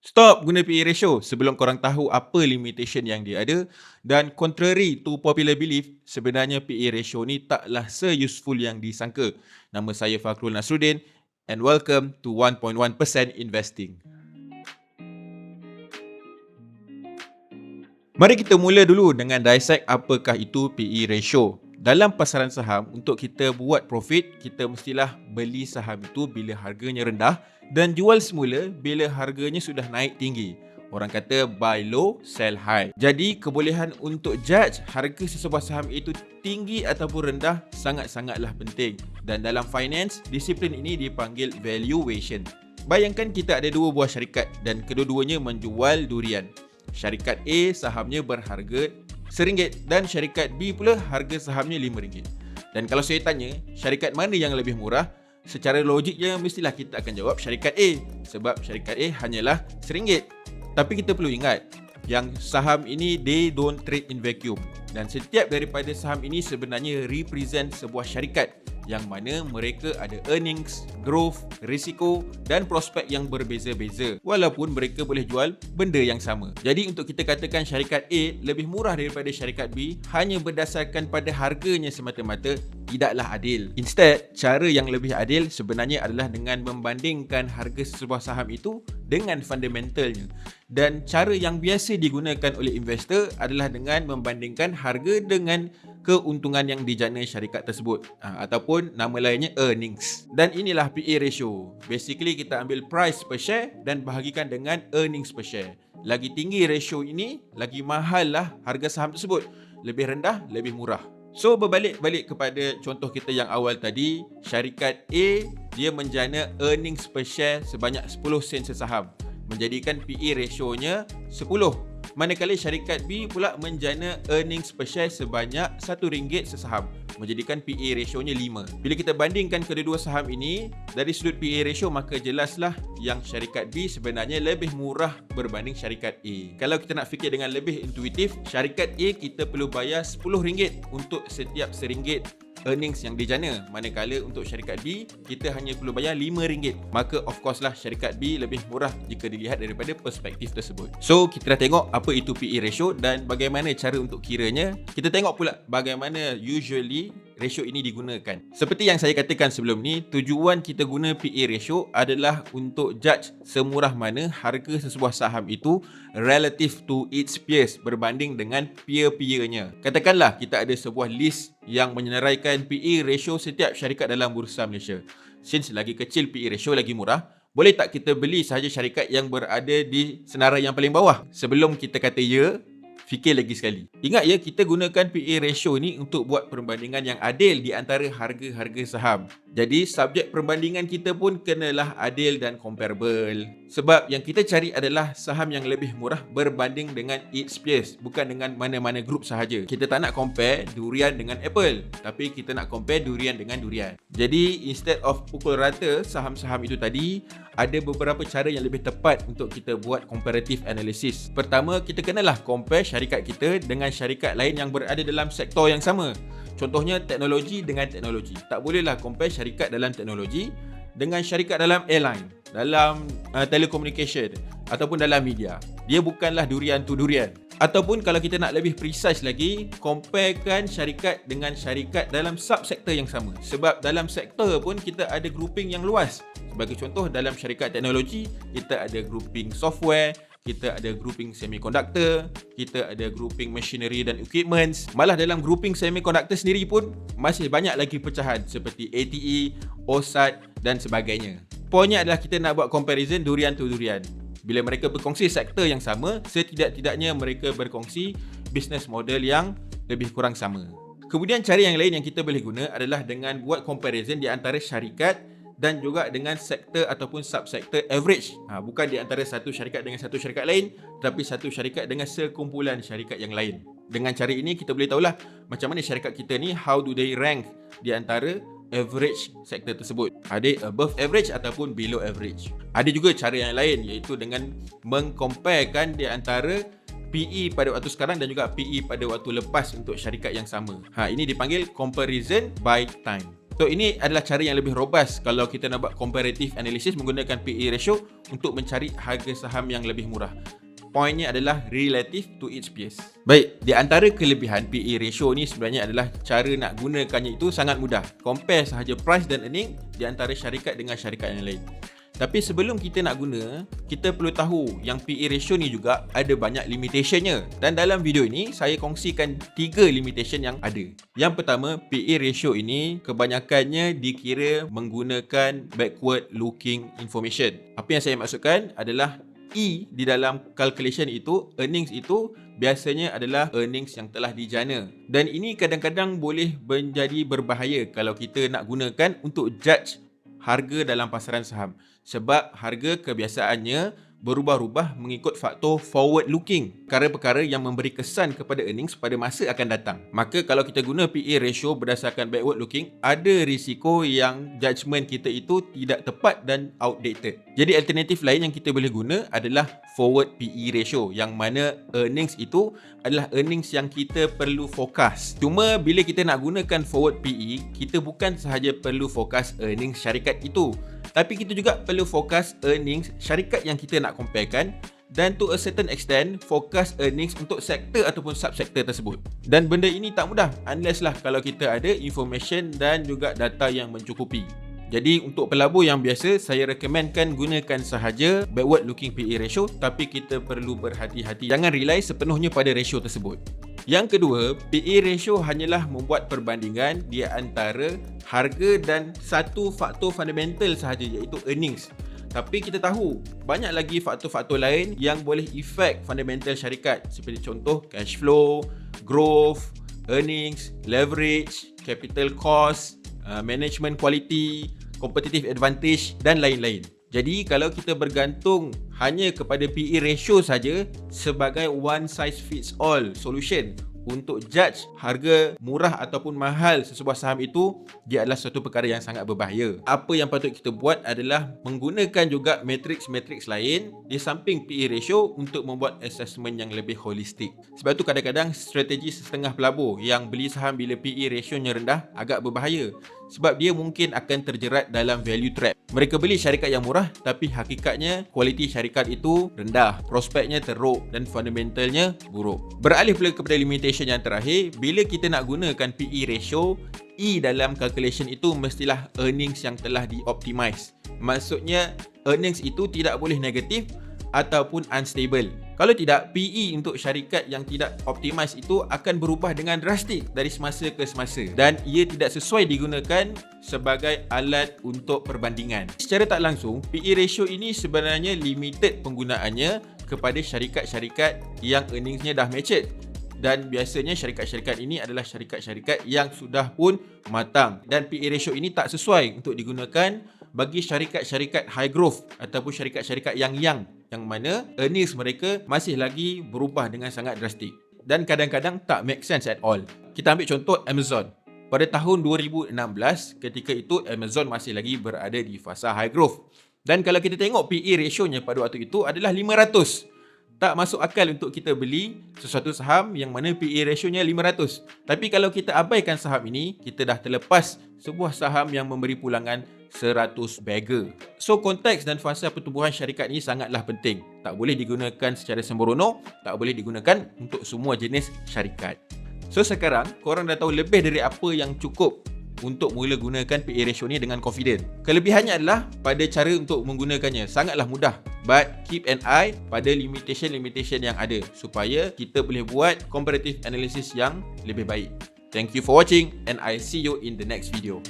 Stop guna PE ratio sebelum korang tahu apa limitation yang dia ada, dan contrary to popular belief, sebenarnya PE ratio ni taklah se-useful yang disangka. Nama saya Fakhrul Nasruddin and welcome to 1.1% Investing. Mari kita mula dulu dengan dissect apakah itu PE ratio. Dalam pasaran saham, untuk kita buat profit, kita mestilah beli saham itu bila harganya rendah dan jual semula bila harganya sudah naik tinggi. Orang kata buy low, sell high. Jadi, kebolehan untuk judge harga sesebuah saham itu tinggi ataupun rendah sangat-sangatlah penting. Dan dalam finance, disiplin ini dipanggil valuation. Bayangkan kita ada dua buah syarikat dan kedua-duanya menjual durian. Syarikat A sahamnya berharga RM1 dan syarikat B pula harga sahamnya RM5. Dan kalau saya tanya, syarikat mana yang lebih murah? Secara logiknya mestilah kita akan jawab syarikat A sebab syarikat A hanyalah RM1. Tapi kita perlu ingat yang saham ini they don't trade in vacuum, dan setiap daripada saham ini sebenarnya represent sebuah syarikat yang mana mereka ada earnings, growth, risiko dan prospek yang berbeza-beza walaupun mereka boleh jual benda yang sama. Jadi untuk kita katakan syarikat A lebih murah daripada syarikat B hanya berdasarkan pada harganya semata-mata tidaklah adil. Instead, cara yang lebih adil sebenarnya adalah dengan membandingkan harga sebuah saham itu dengan fundamentalnya. Dan cara yang biasa digunakan oleh investor adalah dengan membandingkan harga dengan keuntungan yang dijana syarikat tersebut, ataupun nama lainnya earnings. Dan inilah PE ratio. Basically kita ambil price per share dan bahagikan dengan earnings per share. Lagi tinggi ratio ini, lagi mahal lah harga saham tersebut. Lebih rendah, lebih murah. So berbalik kepada contoh kita yang awal tadi, syarikat A dia menjana earnings per share sebanyak 10 sen sesaham, menjadikan PE ratio-nya 10. Manakala syarikat B pula menjana earnings per share sebanyak RM1 sesaham, menjadikan PE ratio-nya 5. Bila kita bandingkan kedua-dua saham ini dari sudut PE ratio, maka jelaslah yang syarikat B sebenarnya lebih murah berbanding syarikat A. Kalau kita nak fikir dengan lebih intuitif, syarikat A kita perlu bayar RM10 untuk setiap RM1 earnings yang dijana, manakala untuk syarikat B kita hanya perlu bayar RM5. Maka of course lah syarikat B lebih murah jika dilihat daripada perspektif tersebut. So kita dah tengok apa itu PE ratio dan bagaimana cara untuk kiranya. Kita tengok pula bagaimana usually ratio ini digunakan. Seperti yang saya katakan sebelum ni, tujuan kita guna PE ratio adalah untuk judge semurah mana harga sesebuah saham itu relative to its peers, berbanding dengan peer-peernya. Katakanlah kita ada sebuah list yang menyenaraikan PE ratio setiap syarikat dalam Bursa Malaysia. Since lagi kecil PE ratio lagi murah, boleh tak kita beli sahaja syarikat yang berada di senarai yang paling bawah? Sebelum kita kata ya, fikir lagi sekali. Ingat ya, kita gunakan PE ratio ni untuk buat perbandingan yang adil di antara harga-harga saham. Jadi subjek perbandingan kita pun kenalah adil dan comparable. Sebab yang kita cari adalah saham yang lebih murah berbanding dengan its peers, bukan dengan mana-mana grup sahaja. Kita tak nak compare durian dengan apple, tapi kita nak compare durian dengan durian. Jadi instead of pukul rata saham-saham itu tadi, ada beberapa cara yang lebih tepat untuk kita buat comparative analysis. Pertama, kita kenalah compare syarikat kita dengan syarikat lain yang berada dalam sektor yang sama. Contohnya teknologi dengan teknologi. Tak bolehlah compare syarikat dalam teknologi dengan syarikat dalam airline, dalam telecommunication ataupun dalam media. Dia bukanlah durian tu durian. Ataupun kalau kita nak lebih precise lagi, comparekan syarikat dengan syarikat dalam subsektor yang sama. Sebab dalam sektor pun kita ada grouping yang luas. Sebagai contoh, dalam syarikat teknologi, kita ada grouping software, kita ada grouping semiconductor, kita ada grouping machinery dan equipments. Malah dalam grouping semiconductor sendiri pun masih banyak lagi pecahan seperti ATE, OSAT dan sebagainya. Poinnya adalah kita nak buat comparison durian tu durian. Bila mereka berkongsi sektor yang sama, setidak-tidaknya mereka berkongsi business model yang lebih kurang sama. Kemudian cara yang lain yang kita boleh guna adalah dengan buat comparison di antara syarikat dan juga dengan sektor ataupun subsektor average. Bukan di antara satu syarikat dengan satu syarikat lain, tetapi satu syarikat dengan sekumpulan syarikat yang lain. Dengan cara ini kita boleh tahulah macam mana syarikat kita ni, how do they rank di antara average sektor tersebut. Ada above average ataupun below average. Ada juga cara yang lain, iaitu dengan mengcomparekan di antara PE pada waktu sekarang dan juga PE pada waktu lepas untuk syarikat yang sama. Ini dipanggil comparison by time. So ini adalah cara yang lebih robust kalau kita nak buat comparative analysis menggunakan PE ratio untuk mencari harga saham yang lebih murah. Poinnya adalah relative to its peers. Baik, di antara kelebihan PE ratio ni sebenarnya adalah cara nak gunakannya itu sangat mudah. Compare sahaja price dan earning di antara syarikat dengan syarikat yang lain. Tapi sebelum kita nak guna, kita perlu tahu yang PE ratio ni juga ada banyak limitationnya. Dan dalam video ini, saya kongsikan 3 limitation yang ada. Yang pertama, PE ratio ini kebanyakannya dikira menggunakan backward looking information. Apa yang saya maksudkan adalah E di dalam calculation itu, earnings itu biasanya adalah earnings yang telah dijana. Dan ini kadang-kadang boleh menjadi berbahaya kalau kita nak gunakan untuk judge harga dalam pasaran saham. Sebab harga kebiasaannya berubah-ubah mengikut faktor forward looking, perkara-perkara yang memberi kesan kepada earnings pada masa akan datang. Maka kalau kita guna PE ratio berdasarkan backward looking, ada risiko yang judgement kita itu tidak tepat dan outdated. Jadi alternatif lain yang kita boleh guna adalah forward PE ratio, yang mana earnings itu adalah earnings yang kita perlu forecast. Cuma bila kita nak gunakan forward PE, kita bukan sahaja perlu forecast earnings syarikat itu, tapi kita juga perlu forecast earnings syarikat yang kita nak comparekan, dan to a certain extent forecast earnings untuk sektor ataupun subsektor tersebut. Dan benda ini tak mudah unless lah kalau kita ada information dan juga data yang mencukupi. Jadi untuk pelabur yang biasa, saya rekomenkan gunakan sahaja backward looking PE ratio, tapi kita perlu berhati-hati. Jangan rely sepenuhnya pada ratio tersebut. Yang kedua, PE ratio hanyalah membuat perbandingan di antara harga dan satu faktor fundamental sahaja, iaitu earnings. Tapi kita tahu banyak lagi faktor-faktor lain yang boleh efek fundamental syarikat, seperti contoh cash flow, growth, earnings, leverage, capital cost, management quality, competitive advantage dan lain-lain. Jadi kalau kita bergantung hanya kepada PE ratio saja sebagai one size fits all solution untuk judge harga murah ataupun mahal sesebuah saham itu, dia adalah suatu perkara yang sangat berbahaya. Apa yang patut kita buat adalah menggunakan juga matrix-matrix lain di samping PE ratio untuk membuat assessment yang lebih holistik. Sebab tu kadang-kadang strategi setengah pelabur yang beli saham bila PE ratio-nya rendah agak berbahaya, sebab dia mungkin akan terjerat dalam value trap. Mereka beli syarikat yang murah, tapi hakikatnya kualiti syarikat itu rendah, prospeknya teruk dan fundamentalnya buruk. Beralih pula kepada limitation yang terakhir, bila kita nak gunakan PE ratio, E dalam calculation itu mestilah earnings yang telah dioptimize. Maksudnya earnings itu tidak boleh negatif ataupun unstable. Kalau tidak, PE untuk syarikat yang tidak optimize itu akan berubah dengan drastik dari semasa ke semasa, dan ia tidak sesuai digunakan sebagai alat untuk perbandingan. Secara tak langsung, PE ratio ini sebenarnya limited penggunaannya kepada syarikat-syarikat yang earningsnya dah matured. Dan biasanya syarikat-syarikat ini adalah syarikat-syarikat yang sudah pun matang, dan PE ratio ini tak sesuai untuk digunakan bagi syarikat-syarikat high growth ataupun syarikat-syarikat yang young, yang mana earnings mereka masih lagi berubah dengan sangat drastik dan kadang-kadang tak make sense at all. Kita ambil contoh Amazon. Pada tahun 2016, ketika itu Amazon masih lagi berada di fasa high growth. Dan kalau kita tengok PE ratio-nya pada waktu itu adalah 500. Tak masuk akal untuk kita beli sesuatu saham yang mana PE ratio-nya 500. Tapi kalau kita abaikan saham ini, kita dah terlepas sebuah saham yang memberi pulangan 100 bagger. So konteks dan fasa pertumbuhan syarikat ini sangatlah penting. Tak boleh digunakan secara sembrono, tak boleh digunakan untuk semua jenis syarikat. So sekarang korang dah tahu lebih dari apa yang cukup untuk mula gunakan PE ratio ni dengan confident. Kelebihannya adalah pada cara untuk menggunakannya sangatlah mudah, but keep an eye pada limitation yang ada supaya kita boleh buat comparative analysis yang lebih baik. Thank you for watching and I see you in the next video.